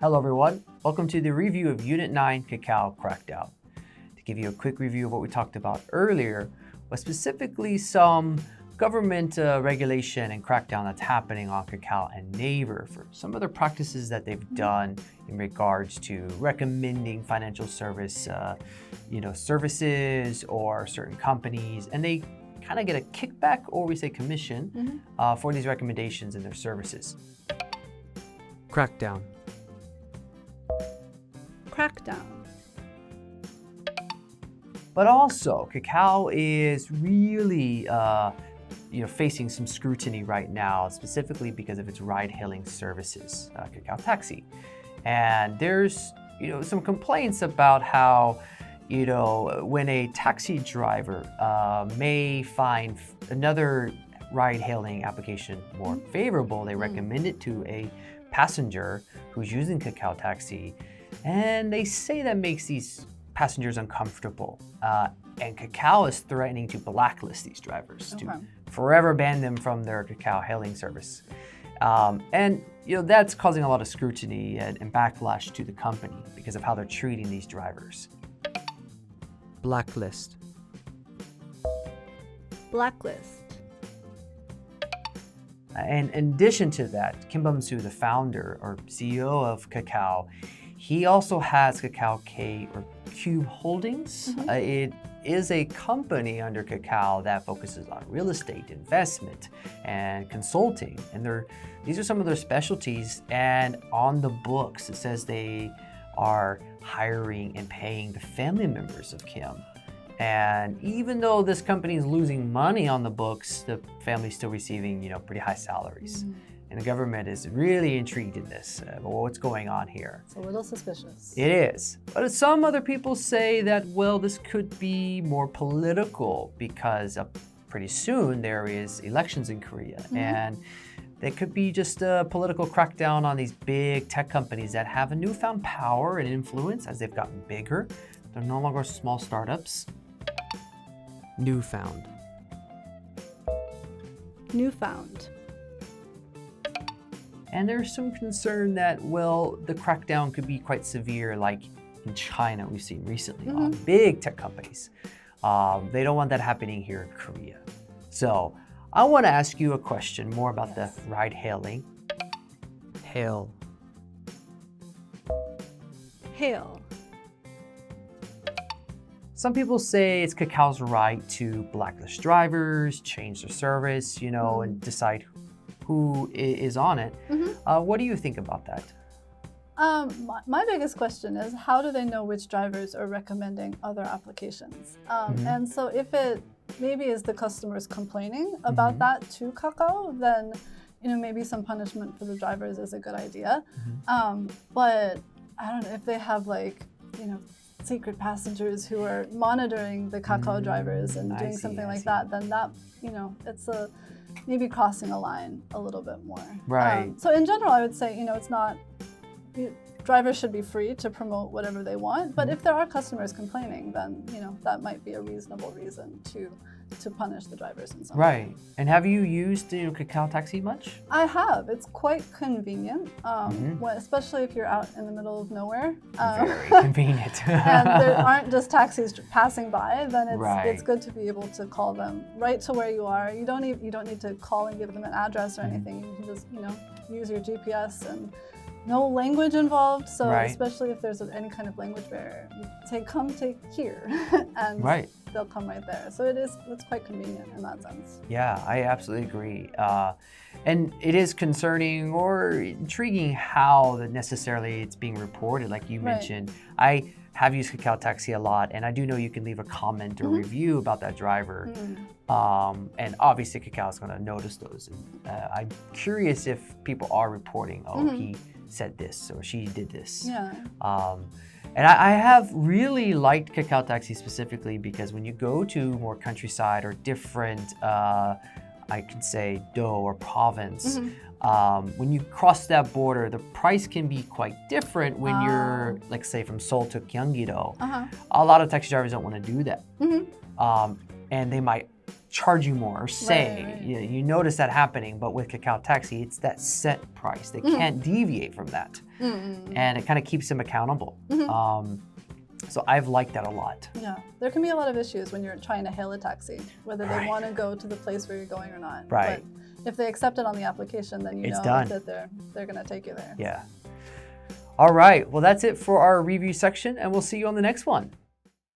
Hello everyone, welcome to the review of Unit 9 Cacao Crackdown. To give you a quick review of what we talked about earlier, was specifically some government regulation and crackdown that's happening on Kakao and Naver for some of the practices that they've done in regards to recommending financial services or certain companies, and they kind of get a kickback, or we say commission, for these recommendations in their services. Crackdown. Crackdown. But also, Kakao is really facing some scrutiny right now, specifically because of its ride-hailing services, Cacao Taxi. And there's some complaints about how when a taxi driver may find another ride-hailing application more favorable, they recommend it to a passenger who's using Cacao Taxi, and they say that makes these passengers uncomfortable. And Kakao is threatening to blacklist these drivers, to forever ban them from their Cacao hailing service. And that's causing a lot of scrutiny and backlash to the company because of how they're treating these drivers. Blacklist. Blacklist. And in addition to that, Kim Bum-soo, the founder or CEO of Kakao, he also has Kakao K or Cube Holdings. It is a company under Kakao that focuses on real estate investment and consulting. And these are some of their specialties. And on the books, it says they are hiring and paying the family members of Kim. And even though this company is losing money on the books, the family's still receiving, pretty high salaries. And the government is really intrigued in this, what's going on here. It's a little suspicious. It is. But some other people say that, well, this could be more political because pretty soon there is elections in Korea. And there could be just a political crackdown on these big tech companies that have a newfound power and influence as they've gotten bigger. They're no longer small startups. Newfound. Newfound. And there's some concern that, well, the crackdown could be quite severe, like in China we've seen recently on big tech companies. They don't want that happening here in Korea. So I want to ask you a question more about the ride hailing. Hail. Hail. Some people say it's Kakao's right to blacklist drivers, change their service, and decide who is on it. What do you think about that? My biggest question is, how do they know which drivers are recommending other applications? And so if it maybe is the customers complaining about that to Kakao, then maybe some punishment for the drivers is a good idea. But I don't know if they have secret passengers who are monitoring the Kakao drivers and doing something like that, then that it's maybe crossing a line a little bit more. Right. So in general, I would say, it's not, drivers should be free to promote whatever they want, but if there are customers complaining, then, that might be a reasonable reason to punish the drivers in some way. Right. And have you used Cacao Taxi much? I have. It's quite convenient, especially if you're out in the middle of nowhere. Very convenient. And there aren't just taxis passing by, then it's good to be able to call them right to where you are. You don't need to call and give them an address or anything. You can just use your GPS, and no language involved. So especially if there's any kind of language barrier, you say, "Come take here," and they'll come right there. So it's quite convenient in that sense. Yeah, I absolutely agree. And it is concerning or intriguing how that necessarily it's being reported, like you mentioned. I have used Cacao Taxi a lot, and I do know you can leave a comment or review about that driver. And obviously Cacao is going to notice those. And, I'm curious if people are reporting, he said this or she did this. And I have really liked Cacao Taxi specifically because when you go to more countryside or different, I could say, do or province, when you cross that border, the price can be quite different when you're, like, say, from Seoul to Gyeonggi-do. A lot of taxi drivers don't want to do that. And they might charge you more or say. Right. You notice that happening, but with Cacao Taxi, it's that set price. They can't deviate from that. And it kind of keeps them accountable. So I've liked that a lot. Yeah, there can be a lot of issues when you're trying to hail a taxi, whether they want to go to the place where you're going or not. Right. But if they accept it on the application, then you It's know done. that they're going to take you there. Yeah. All right. Well, that's it for our review section, and we'll see you on the next one.